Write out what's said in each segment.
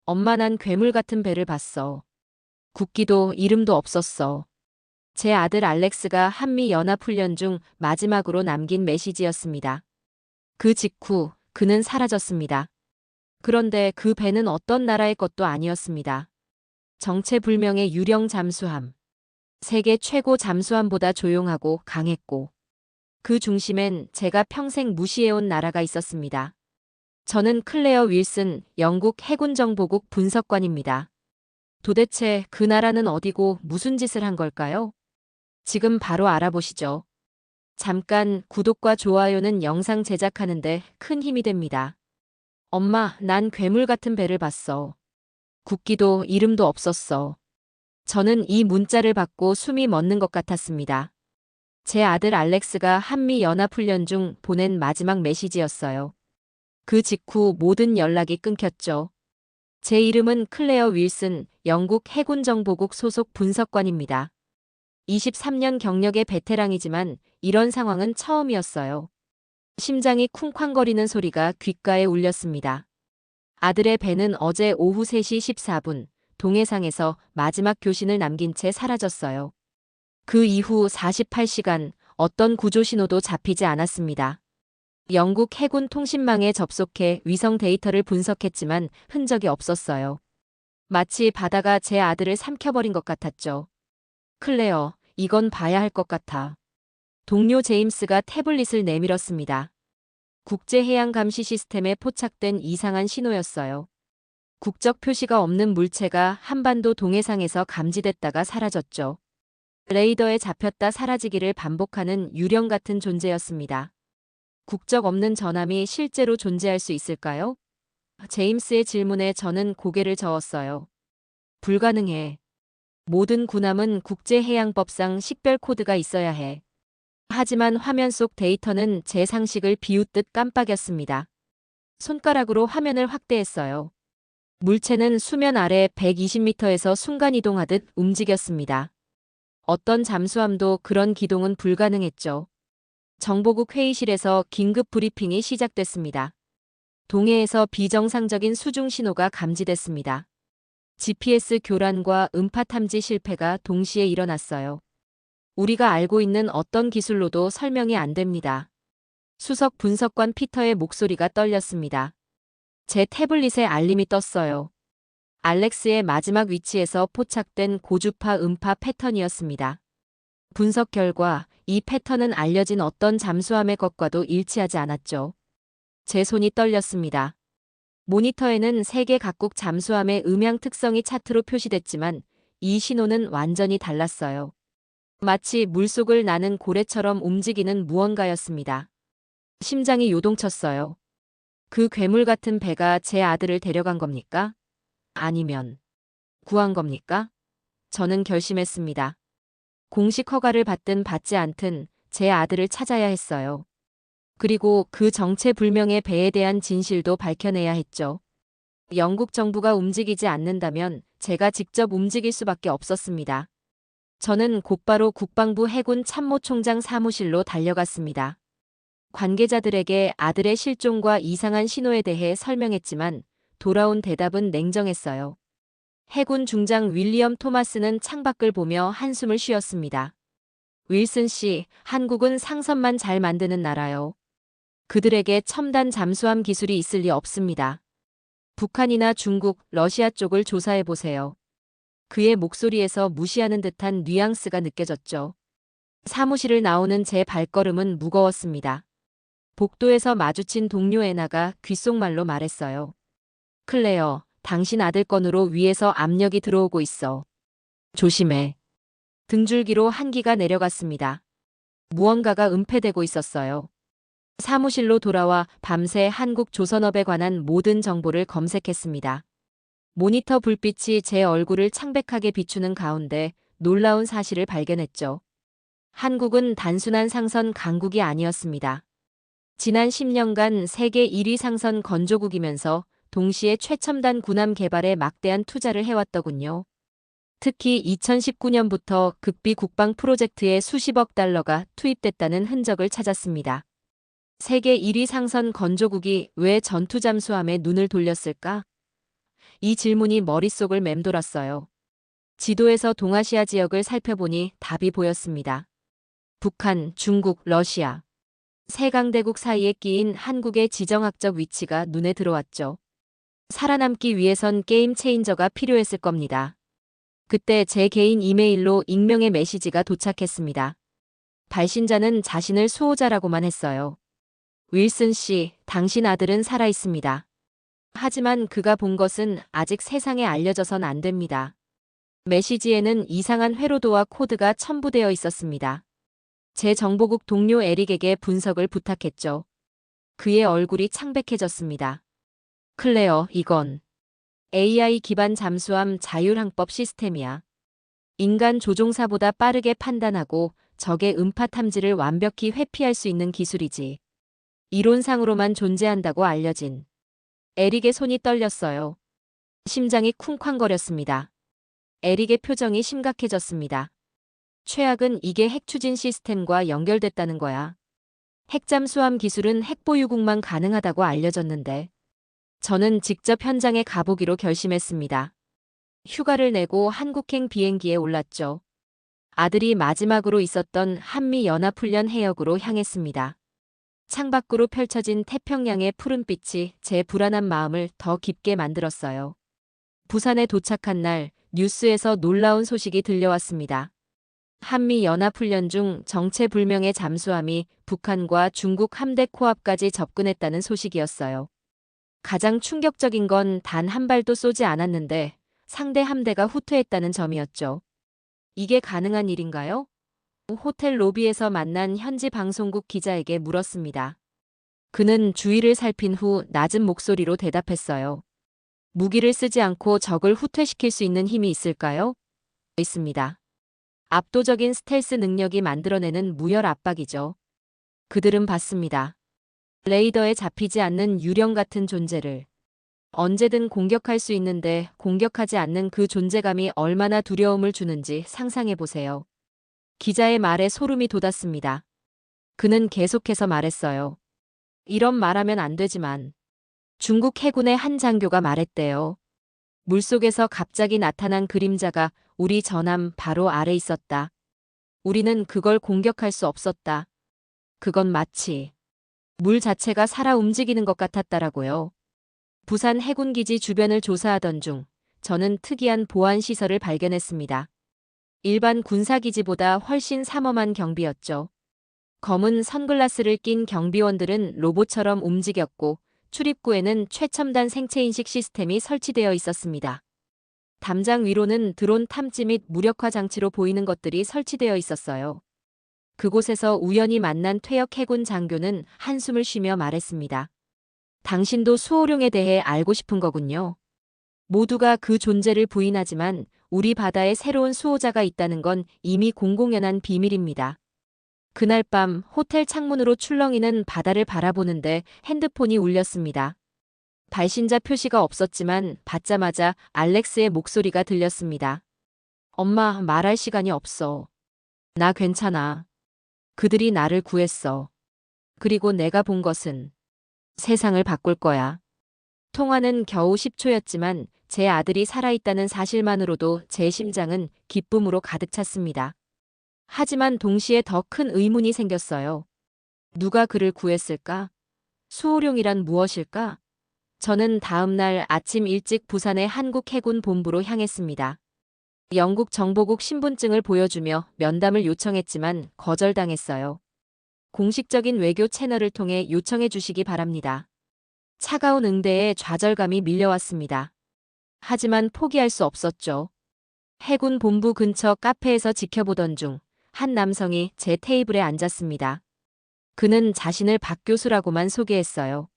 엄마 난 괴물 같은 배를 봤어. 국기도 이름도 없었어. 제 아들 알렉스가 한미연합훈련 중 마지막으로 남긴 메시지였습니다. 그 직후 그는 사라졌습니다. 그런데 그 배는 어떤 나라의 것도 아니었습니다. 정체불명의 유령 잠수함. 세계 최고 잠수함보다 조용하고 강했고 그 중심엔 제가 평생 무시해온 나라가 있었습니다. 저는 클레어 윌슨 영국 해군정보국 분석관입니다. 도대체 그 나라는 어디고 무슨 짓을 한 걸까요? 지금 바로 알아보시죠. 잠깐 구독과 좋아요는 영상 제작하는데 큰 힘이 됩니다. 엄마, 난 괴물 같은 배를 봤어. 국기도 이름도 없었어. 저는 이 문자를 받고 숨이 멎는 것 같았습니다. 제 아들 알렉스가 한미연합훈련 중 보낸 마지막 메시지였어요. 그 직후 모든 연락이 끊겼죠. 제 이름은 클레어 윌슨, 영국 해군정보국 소속 분석관입니다. 23년 경력의 베테랑이지만 이런 상황은 처음이었어요. 심장이 쿵쾅거리는 소리가 귓가에 울렸습니다. 아들의 배는 어제 오후 3시 14분 동해상에서 마지막 교신을 남긴 채 사라졌어요. 그 이후 48시간 어떤 구조 신호도 잡히지 않았습니다. 영국 해군 통신망에 접속해 위성 데이터를 분석했지만 흔적이 없었어요. 마치 바다가 제 아들을 삼켜버린 것 같았죠. 클레어, 이건 봐야 할 것 같아. 동료 제임스가 태블릿을 내밀었습니다. 국제해양감시 시스템에 포착된 이상한 신호였어요. 국적 표시가 없는 물체가 한반도 동해상에서 감지됐다가 사라졌죠. 레이더에 잡혔다 사라지기를 반복하는 유령 같은 존재였습니다. 국적 없는 전함이 실제로 존재할 수 있을까요? 제임스의 질문에 저는 고개를 저었어요. 불가능해. 모든 군함은 국제해양법상 식별 코드가 있어야 해. 하지만 화면 속 데이터는 제 상식을 비웃듯 깜빡였습니다. 손가락으로 화면을 확대했어요. 물체는 수면 아래 120m에서 순간이동하듯 움직였습니다. 어떤 잠수함도 그런 기동은 불가능했죠. 정보국 회의실에서 긴급 브리핑이 시작됐습니다. 동해에서 비정상적인 수중 신호가 감지됐습니다. GPS 교란과 음파 탐지 실패가 동시에 일어났어요. 우리가 알고 있는 어떤 기술로도 설명이 안 됩니다. 수석 분석관 피터의 목소리가 떨렸습니다. 제 태블릿에 알림이 떴어요. 알렉스의 마지막 위치에서 포착된 고주파 음파 패턴이었습니다. 분석 결과 이 패턴은 알려진 어떤 잠수함의 것과도 일치하지 않았죠. 제 손이 떨렸습니다. 모니터에는 세계 각국 잠수함의 음향 특성이 차트로 표시됐지만 이 신호는 완전히 달랐어요. 마치 물속을 나는 고래처럼 움직이는 무언가였습니다. 심장이 요동쳤어요. 그 괴물 같은 배가 제 아들을 데려간 겁니까? 아니면 구한 겁니까? 저는 결심했습니다. 공식 허가를 받든 받지 않든 제 아들을 찾아야 했어요. 그리고 그 정체불명의 배에 대한 진실도 밝혀내야 했죠. 영국 정부가 움직이지 않는다면 제가 직접 움직일 수밖에 없었습니다. 저는 곧바로 국방부 해군 참모총장 사무실로 달려갔습니다. 관계자들에게 아들의 실종과 이상한 신호에 대해 설명했지만 돌아온 대답은 냉정했어요. 해군 중장 윌리엄 토마스는 창밖을 보며 한숨을 쉬었습니다. 윌슨 씨, 한국은 상선만 잘 만드는 나라요. 그들에게 첨단 잠수함 기술이 있을 리 없습니다. 북한이나 중국, 러시아 쪽을 조사해 보세요. 그의 목소리에서 무시하는 듯한 뉘앙스가 느껴졌죠. 사무실을 나오는 제 발걸음은 무거웠습니다. 복도에서 마주친 동료 애나가 귓속말로 말했어요. 클레어, 당신 아들 건으로 위에서 압력이 들어오고 있어. 조심해. 등줄기로 한기가 내려갔습니다. 무언가가 은폐되고 있었어요. 사무실로 돌아와 밤새 한국 조선업에 관한 모든 정보를 검색했습니다. 모니터 불빛이 제 얼굴을 창백하게 비추는 가운데 놀라운 사실을 발견했죠. 한국은 단순한 상선 강국이 아니었습니다. 지난 10년간 세계 1위 상선 건조국이면서 동시에 최첨단 군함 개발에 막대한 투자를 해왔더군요. 특히 2019년부터 극비 국방 프로젝트에 수십억 달러가 투입됐다는 흔적을 찾았습니다. 세계 1위 상선 건조국이 왜 전투 잠수함에 눈을 돌렸을까? 이 질문이 머릿속을 맴돌았어요. 지도에서 동아시아 지역을 살펴보니 답이 보였습니다. 북한, 중국, 러시아. 세 강대국 사이에 끼인 한국의 지정학적 위치가 눈에 들어왔죠. 살아남기 위해선 게임 체인저가 필요했을 겁니다. 그때 제 개인 이메일로 익명의 메시지가 도착했습니다. 발신자는 자신을 수호자라고만 했어요. 윌슨 씨, 당신 아들은 살아 있습니다. 하지만 그가 본 것은 아직 세상에 알려져선 안 됩니다. 메시지에는 이상한 회로도와 코드가 첨부되어 있었습니다. 제 정보국 동료 에릭에게 분석을 부탁했죠. 그의 얼굴이 창백해졌습니다. 클레어, 이건 AI 기반 잠수함 자율항법 시스템이야. 인간 조종사보다 빠르게 판단하고 적의 음파 탐지를 완벽히 회피할 수 있는 기술이지. 이론상으로만 존재한다고 알려진. 에릭의 손이 떨렸어요. 심장이 쿵쾅거렸습니다. 에릭의 표정이 심각해졌습니다. 최악은 이게 핵 추진 시스템과 연결됐다는 거야. 핵잠수함 기술은 핵보유국만 가능하다고 알려졌는데. 저는 직접 현장에 가보기로 결심했습니다. 휴가를 내고 한국행 비행기에 올랐죠. 아들이 마지막으로 있었던 한미연합훈련 해역으로 향했습니다. 창밖으로 펼쳐진 태평양의 푸른빛이 제 불안한 마음을 더 깊게 만들었어요. 부산에 도착한 날 뉴스에서 놀라운 소식이 들려왔습니다. 한미연합훈련 중 정체불명의 잠수함이 북한과 중국 함대 코앞까지 접근했다는 소식이었어요. 가장 충격적인 건 단 한 발도 쏘지 않았는데 상대 함대가 후퇴했다는 점이었죠. 이게 가능한 일인가요? 호텔 로비에서 만난 현지 방송국 기자에게 물었습니다. 그는 주위를 살핀 후 낮은 목소리로 대답했어요. 무기를 쓰지 않고 적을 후퇴시킬 수 있는 힘이 있을까요? 있습니다. 압도적인 스텔스 능력이 만들어내는 무혈 압박이죠. 그들은 봤습니다. 레이더에 잡히지 않는 유령 같은 존재를 언제든 공격할 수 있는데 공격하지 않는 그 존재감이 얼마나 두려움을 주는지 상상해보세요. 기자의 말에 소름이 돋았습니다. 그는 계속해서 말했어요. 이런 말하면 안 되지만 중국 해군의 한 장교가 말했대요. 물속에서 갑자기 나타난 그림자가 우리 전함 바로 아래 있었다. 우리는 그걸 공격할 수 없었다. 그건 마치 물 자체가 살아 움직이는 것 같았다라고요. 부산 해군기지 주변을 조사하던 중 저는 특이한 보안 시설을 발견했습니다. 일반 군사기지보다 훨씬 삼엄한 경비였죠. 검은 선글라스를 낀 경비원들은 로봇처럼 움직였고 출입구에는 최첨단 생체인식 시스템이 설치되어 있었습니다. 담장 위로는 드론 탐지 및 무력화 장치로 보이는 것들이 설치되어 있었어요. 그곳에서 우연히 만난 퇴역 해군 장교는 한숨을 쉬며 말했습니다. 당신도 수호룡에 대해 알고 싶은 거군요. 모두가 그 존재를 부인하지만 우리 바다에 새로운 수호자가 있다는 건 이미 공공연한 비밀입니다. 그날 밤 호텔 창문으로 출렁이는 바다를 바라보는데 핸드폰이 울렸습니다. 발신자 표시가 없었지만 받자마자 알렉스의 목소리가 들렸습니다. 엄마, 말할 시간이 없어. 나 괜찮아. 그들이 나를 구했어. 그리고 내가 본 것은 세상을 바꿀 거야. 통화는 겨우 10초였지만 제 아들이 살아있다는 사실만으로도 제 심장은 기쁨으로 가득 찼습니다. 하지만 동시에 더 큰 의문이 생겼어요. 누가 그를 구했을까? 수호룡이란 무엇일까? 저는 다음 날 아침 일찍 부산의 한국해군 본부로 향했습니다. 영국 정보국 신분증을 보여주며 면담을 요청했지만 거절당했어요. 공식적인 외교 채널을 통해 요청해 주시기 바랍니다. 차가운 응대에 좌절감이 밀려왔습니다. 하지만 포기할 수 없었죠. 해군 본부 근처 카페에서 지켜보던 중 한 남성이 제 테이블에 앉았습니다. 그는 자신을 박 교수라고만 소개했어요.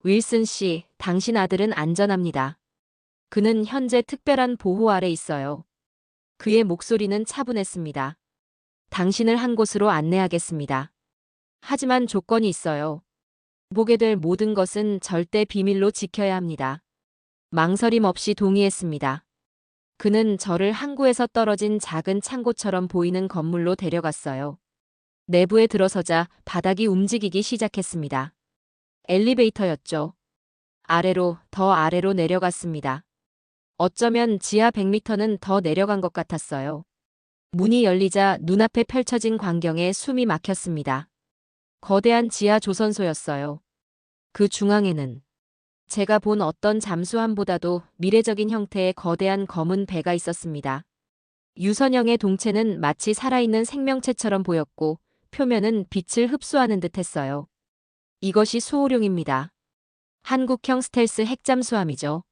윌슨 씨, 당신 아들은 안전합니다. 그는 현재 특별한 보호 아래 있어요. 그의 목소리는 차분했습니다. 당신을 한 곳으로 안내하겠습니다. 하지만 조건이 있어요. 보게 될 모든 것은 절대 비밀로 지켜야 합니다. 망설임 없이 동의했습니다. 그는 저를 항구에서 떨어진 작은 창고처럼 보이는 건물로 데려갔어요. 내부에 들어서자 바닥이 움직이기 시작했습니다. 엘리베이터였죠. 아래로, 더 아래로 내려갔습니다. 어쩌면 지하 100m는 더 내려간 것 같았어요. 문이 열리자 눈앞에 펼쳐진 광경에 숨이 막혔습니다. 거대한 지하 조선소였어요. 그 중앙에는 제가 본 어떤 잠수함보다도 미래적인 형태의 거대한 검은 배가 있었습니다. 유선형의 동체는 마치 살아있는 생명체처럼 보였고 표면은 빛을 흡수하는 듯 했어요. 이것이 수호룡입니다. 한국형 스텔스 핵잠수함이죠.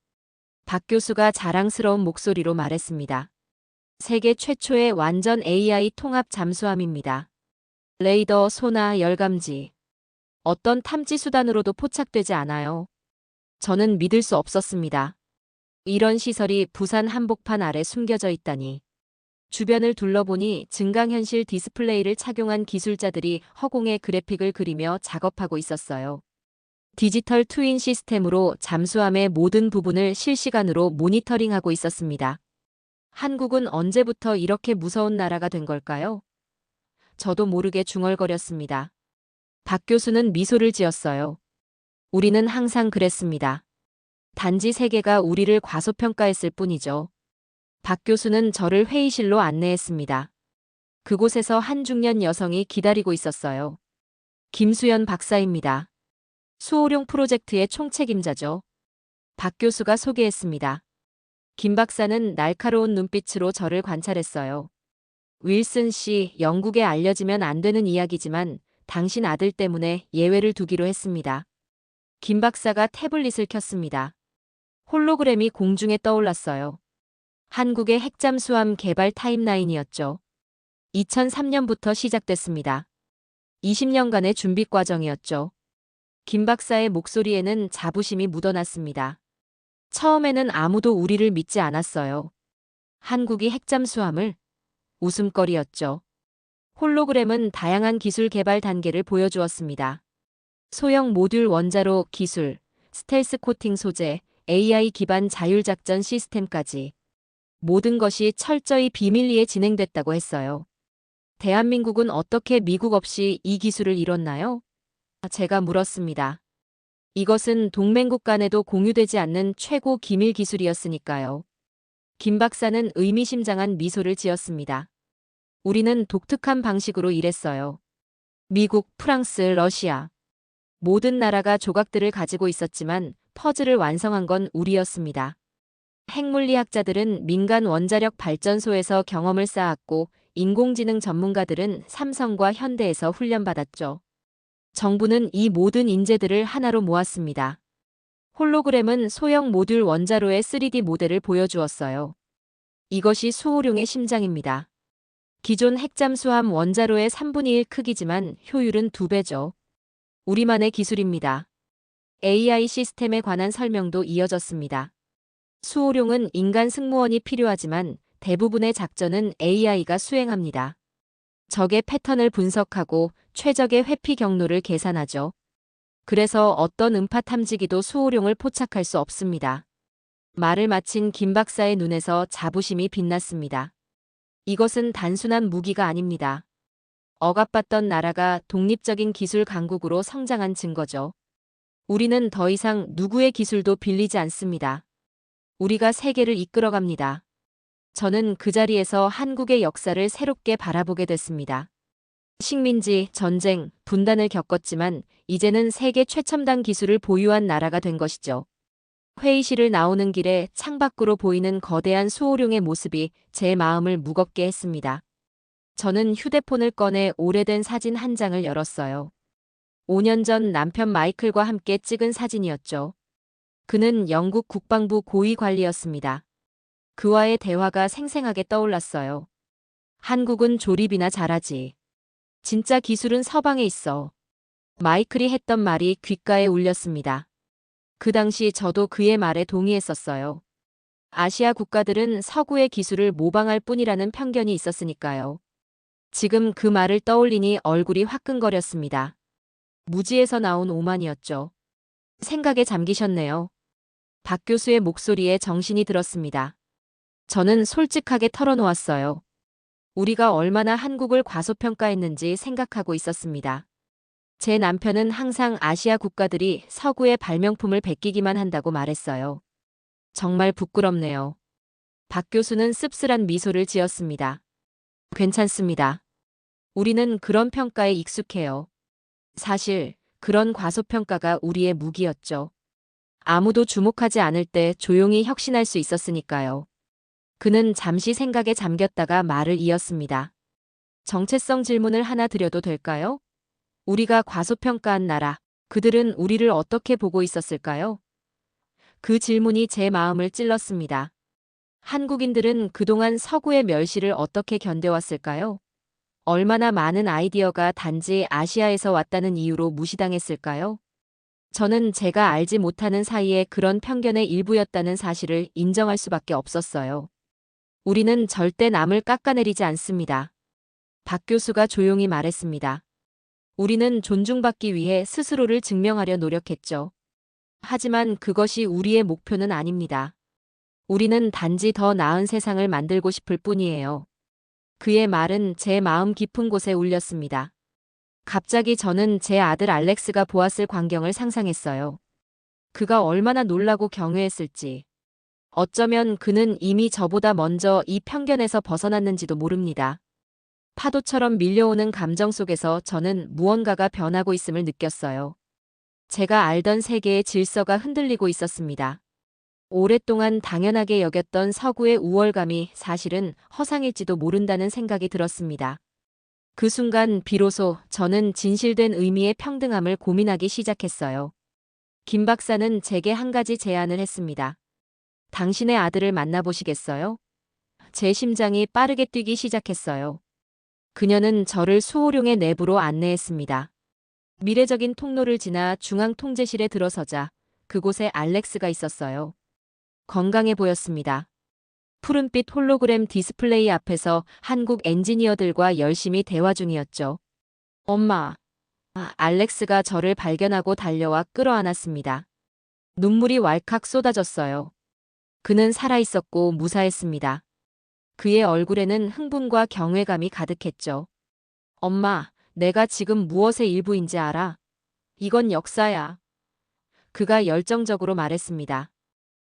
박 교수가 자랑스러운 목소리로 말했습니다. 세계 최초의 완전 AI 통합 잠수함입니다. 레이더, 소나, 열감지. 어떤 탐지 수단으로도 포착되지 않아요. 저는 믿을 수 없었습니다. 이런 시설이 부산 한복판 아래 숨겨져 있다니. 주변을 둘러보니 증강현실 디스플레이를 착용한 기술자들이 허공에 그래픽을 그리며 작업하고 있었어요. 디지털 트윈 시스템으로 잠수함의 모든 부분을 실시간으로 모니터링하고 있었습니다. 한국은 언제부터 이렇게 무서운 나라가 된 걸까요? 저도 모르게 중얼거렸습니다. 박 교수는 미소를 지었어요. 우리는 항상 그랬습니다. 단지 세계가 우리를 과소평가했을 뿐이죠. 박 교수는 저를 회의실로 안내했습니다. 그곳에서 한 중년 여성이 기다리고 있었어요. 김수연 박사입니다. 수호룡 프로젝트의 총책임자죠. 박 교수가 소개했습니다. 김 박사는 날카로운 눈빛으로 저를 관찰했어요. 윌슨 씨, 영국에 알려지면 안 되는 이야기지만 당신 아들 때문에 예외를 두기로 했습니다. 김 박사가 태블릿을 켰습니다. 홀로그램이 공중에 떠올랐어요. 한국의 핵잠수함 개발 타임라인이었죠. 2003년부터 시작됐습니다. 20년간의 준비 과정이었죠. 김 박사의 목소리에는 자부심이 묻어났습니다. 처음에는 아무도 우리를 믿지 않았어요. 한국이 핵잠수함을? 웃음거리였죠. 홀로그램은 다양한 기술 개발 단계를 보여주었습니다. 소형 모듈 원자로 기술, 스텔스 코팅 소재, AI 기반 자율작전 시스템까지 모든 것이 철저히 비밀리에 진행됐다고 했어요. 대한민국은 어떻게 미국 없이 이 기술을 이뤘나요? 제가 물었습니다. 이것은 동맹국 간에도 공유되지 않는 최고 기밀 기술이었으니까요. 김 박사는 의미심장한 미소를 지었습니다. 우리는 독특한 방식으로 일했어요. 미국, 프랑스, 러시아. 모든 나라가 조각들을 가지고 있었지만 퍼즐을 완성한 건 우리였습니다. 핵물리학자들은 민간 원자력 발전소에서 경험을 쌓았고 인공지능 전문가들은 삼성과 현대에서 훈련받았죠. 정부는 이 모든 인재들을 하나로 모았습니다. 홀로그램은 소형 모듈 원자로의 3D 모델을 보여주었어요. 이것이 수호룡의 심장입니다. 기존 핵잠수함 원자로의 3분의 1 크기지만 효율은 2배죠. 우리만의 기술입니다. AI 시스템에 관한 설명도 이어졌습니다. 수호룡은 인간 승무원이 필요하지만 대부분의 작전은 AI가 수행합니다. 적의 패턴을 분석하고 최적의 회피 경로를 계산하죠. 그래서 어떤 음파 탐지기도 수호룡을 포착할 수 없습니다. 말을 마친 김 박사의 눈에서 자부심이 빛났습니다. 이것은 단순한 무기가 아닙니다. 억압받던 나라가 독립적인 기술 강국으로 성장한 증거죠. 우리는 더 이상 누구의 기술도 빌리지 않습니다. 우리가 세계를 이끌어갑니다. 저는 그 자리에서 한국의 역사를 새롭게 바라보게 됐습니다. 식민지, 전쟁, 분단을 겪었지만 이제는 세계 최첨단 기술을 보유한 나라가 된 것이죠. 회의실을 나오는 길에 창밖으로 보이는 거대한 수호룡의 모습이 제 마음을 무겁게 했습니다. 저는 휴대폰을 꺼내 오래된 사진 한 장을 열었어요. 5년 전 남편 마이클과 함께 찍은 사진이었죠. 그는 영국 국방부 고위 관리였습니다. 그와의 대화가 생생하게 떠올랐어요. 한국은 조립이나 잘하지. 진짜 기술은 서방에 있어. 마이클이 했던 말이 귓가에 울렸습니다. 그 당시 저도 그의 말에 동의했었어요. 아시아 국가들은 서구의 기술을 모방할 뿐이라는 편견이 있었으니까요. 지금 그 말을 떠올리니 얼굴이 화끈거렸습니다. 무지에서 나온 오만이었죠. 생각에 잠기셨네요. 박 교수의 목소리에 정신이 들었습니다. 저는 솔직하게 털어놓았어요. 우리가 얼마나 한국을 과소평가했는지 생각하고 있었습니다. 제 남편은 항상 아시아 국가들이 서구의 발명품을 베끼기만 한다고 말했어요. 정말 부끄럽네요. 박 교수는 씁쓸한 미소를 지었습니다. 괜찮습니다. 우리는 그런 평가에 익숙해요. 사실 그런 과소평가가 우리의 무기였죠. 아무도 주목하지 않을 때 조용히 혁신할 수 있었으니까요. 그는 잠시 생각에 잠겼다가 말을 이었습니다. 정체성 질문을 하나 드려도 될까요? 우리가 과소평가한 나라, 그들은 우리를 어떻게 보고 있었을까요? 그 질문이 제 마음을 찔렀습니다. 한국인들은 그동안 서구의 멸시를 어떻게 견뎌왔을까요? 얼마나 많은 아이디어가 단지 아시아에서 왔다는 이유로 무시당했을까요? 저는 제가 알지 못하는 사이에 그런 편견의 일부였다는 사실을 인정할 수밖에 없었어요. 우리는 절대 남을 깎아내리지 않습니다. 박 교수가 조용히 말했습니다. 우리는 존중받기 위해 스스로를 증명하려 노력했죠. 하지만 그것이 우리의 목표는 아닙니다. 우리는 단지 더 나은 세상을 만들고 싶을 뿐이에요. 그의 말은 제 마음 깊은 곳에 울렸습니다. 갑자기 저는 제 아들 알렉스가 보았을 광경을 상상했어요. 그가 얼마나 놀라고 경외했을지. 어쩌면 그는 이미 저보다 먼저 이 편견에서 벗어났는지도 모릅니다. 파도처럼 밀려오는 감정 속에서 저는 무언가가 변하고 있음을 느꼈어요. 제가 알던 세계의 질서가 흔들리고 있었습니다. 오랫동안 당연하게 여겼던 서구의 우월감이 사실은 허상일지도 모른다는 생각이 들었습니다. 그 순간 비로소 저는 진실된 의미의 평등함을 고민하기 시작했어요. 김 박사는 제게 한 가지 제안을 했습니다. 당신의 아들을 만나보시겠어요? 제 심장이 빠르게 뛰기 시작했어요. 그녀는 저를 수호룡의 내부로 안내했습니다. 미래적인 통로를 지나 중앙통제실에 들어서자 그곳에 알렉스가 있었어요. 건강해 보였습니다. 푸른빛 홀로그램 디스플레이 앞에서 한국 엔지니어들과 열심히 대화 중이었죠. 엄마. 알렉스가 저를 발견하고 달려와 끌어안았습니다. 눈물이 왈칵 쏟아졌어요. 그는 살아있었고 무사했습니다. 그의 얼굴에는 흥분과 경외감이 가득했죠. 엄마, 내가 지금 무엇의 일부인지 알아? 이건 역사야. 그가 열정적으로 말했습니다.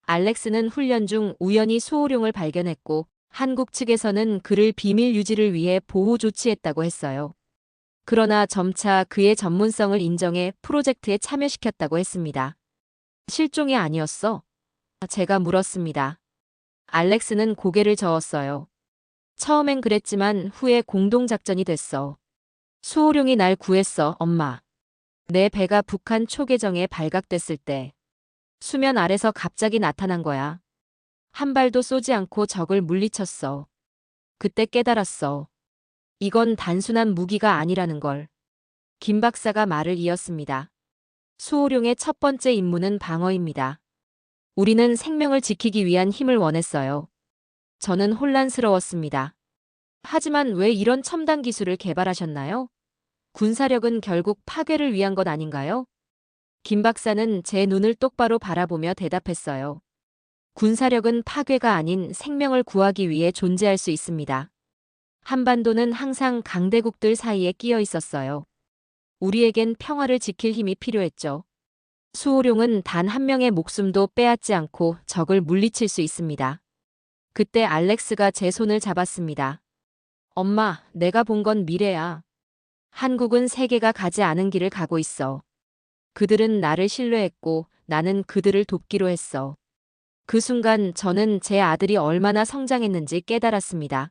알렉스는 훈련 중 우연히 수호룡을 발견했고 한국 측에서는 그를 비밀 유지를 위해 보호 조치했다고 했어요. 그러나 점차 그의 전문성을 인정해 프로젝트에 참여시켰다고 했습니다. 실종이 아니었어? 제가 물었습니다. 알렉스는 고개를 저었어요. 처음엔 그랬지만 후에 공동작전이 됐어. 수호룡이 날 구했어, 엄마. 내 배가 북한 초계정에 발각됐을 때 수면 아래서 갑자기 나타난 거야. 한 발도 쏘지 않고 적을 물리쳤어. 그때 깨달았어. 이건 단순한 무기가 아니라는 걸. 김 박사가 말을 이었습니다. 수호룡의 첫 번째 임무는 방어입니다. 우리는 생명을 지키기 위한 힘을 원했어요. 저는 혼란스러웠습니다. 하지만 왜 이런 첨단 기술을 개발하셨나요? 군사력은 결국 파괴를 위한 것 아닌가요? 김 박사는 제 눈을 똑바로 바라보며 대답했어요. 군사력은 파괴가 아닌 생명을 구하기 위해 존재할 수 있습니다. 한반도는 항상 강대국들 사이에 끼어 있었어요. 우리에겐 평화를 지킬 힘이 필요했죠. 수호룡은 단 한 명의 목숨도 빼앗지 않고 적을 물리칠 수 있습니다. 그때 알렉스가 제 손을 잡았습니다. 엄마, 내가 본 건 미래야. 한국은 세계가 가지 않은 길을 가고 있어. 그들은 나를 신뢰했고 나는 그들을 돕기로 했어. 그 순간 저는 제 아들이 얼마나 성장했는지 깨달았습니다.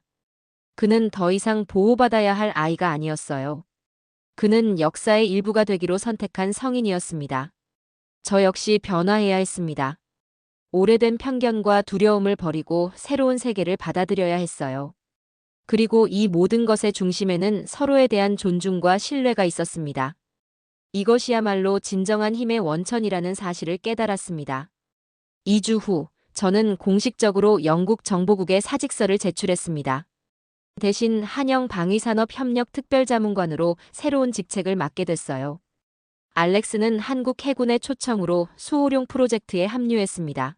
그는 더 이상 보호받아야 할 아이가 아니었어요. 그는 역사의 일부가 되기로 선택한 성인이었습니다. 저 역시 변화해야 했습니다. 오래된 편견과 두려움을 버리고 새로운 세계를 받아들여야 했어요. 그리고 이 모든 것의 중심에는 서로에 대한 존중과 신뢰가 있었습니다. 이것이야말로 진정한 힘의 원천이라는 사실을 깨달았습니다. 2주 후, 저는 공식적으로 영국 정보국에 사직서를 제출했습니다. 대신 한영 방위산업협력특별자문관으로 새로운 직책을 맡게 됐어요. 알렉스는 한국 해군의 초청으로 수호룡 프로젝트에 합류했습니다.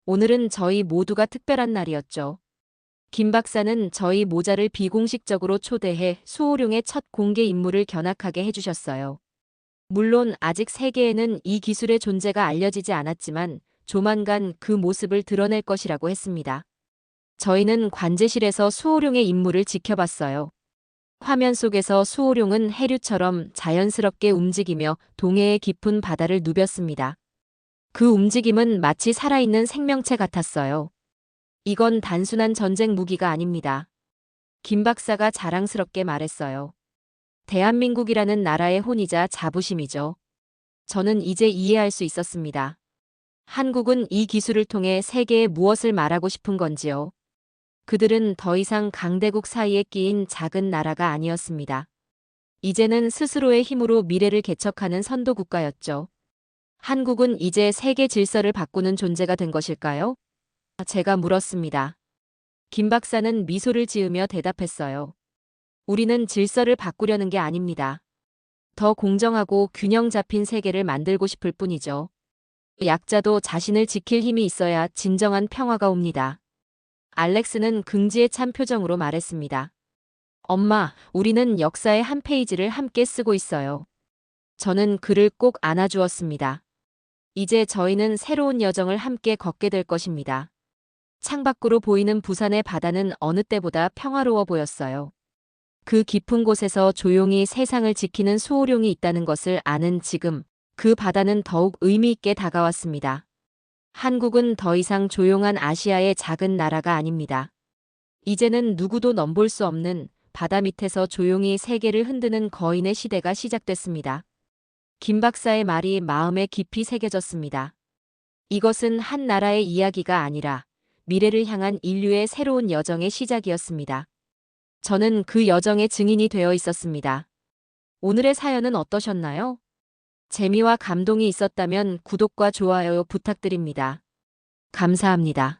오늘은 저희 모두가 특별한 날이었죠. 김 박사는 저희 모자를 비공식적으로 초대해 수호룡의 첫 공개 임무를 견학하게 해주셨어요. 물론 아직 세계에는 이 기술의 존재가 알려지지 않았지만 조만간 그 모습을 드러낼 것이라고 했습니다. 저희는 관제실에서 수호룡의 임무를 지켜봤어요. 화면 속에서 수호룡은 해류처럼 자연스럽게 움직이며 동해의 깊은 바다를 누볐습니다. 그 움직임은 마치 살아있는 생명체 같았어요. 이건 단순한 전쟁 무기가 아닙니다. 김 박사가 자랑스럽게 말했어요. 대한민국이라는 나라의 혼이자 자부심이죠. 저는 이제 이해할 수 있었습니다. 한국은 이 기술을 통해 세계에 무엇을 말하고 싶은 건지요. 그들은 더 이상 강대국 사이에 끼인 작은 나라가 아니었습니다. 이제는 스스로의 힘으로 미래를 개척하는 선도 국가였죠. 한국은 이제 세계 질서를 바꾸는 존재가 된 것일까요? 제가 물었습니다. 김 박사는 미소를 지으며 대답했어요. 우리는 질서를 바꾸려는 게 아닙니다. 더 공정하고 균형 잡힌 세계를 만들고 싶을 뿐이죠. 약자도 자신을 지킬 힘이 있어야 진정한 평화가 옵니다. 알렉스는 긍지에 찬 표정으로 말했습니다. 엄마, 우리는 역사의 한 페이지를 함께 쓰고 있어요. 저는 그를 꼭 안아주었습니다. 이제 저희는 새로운 여정을 함께 걷게 될 것입니다. 창밖으로 보이는 부산의 바다는 어느 때보다 평화로워 보였어요. 그 깊은 곳에서 조용히 세상을 지키는 수호룡이 있다는 것을 아는 지금, 그 바다는 더욱 의미 있게 다가왔습니다. 한국은 더 이상 조용한 아시아의 작은 나라가 아닙니다. 이제는 누구도 넘볼 수 없는 바다 밑에서 조용히 세계를 흔드는 거인의 시대가 시작됐습니다. 김 박사의 말이 마음에 깊이 새겨졌습니다. 이것은 한 나라의 이야기가 아니라 미래를 향한 인류의 새로운 여정의 시작이었습니다. 저는 그 여정의 증인이 되어 있었습니다. 오늘의 사연은 어떠셨나요? 재미와 감동이 있었다면 구독과 좋아요 부탁드립니다. 감사합니다.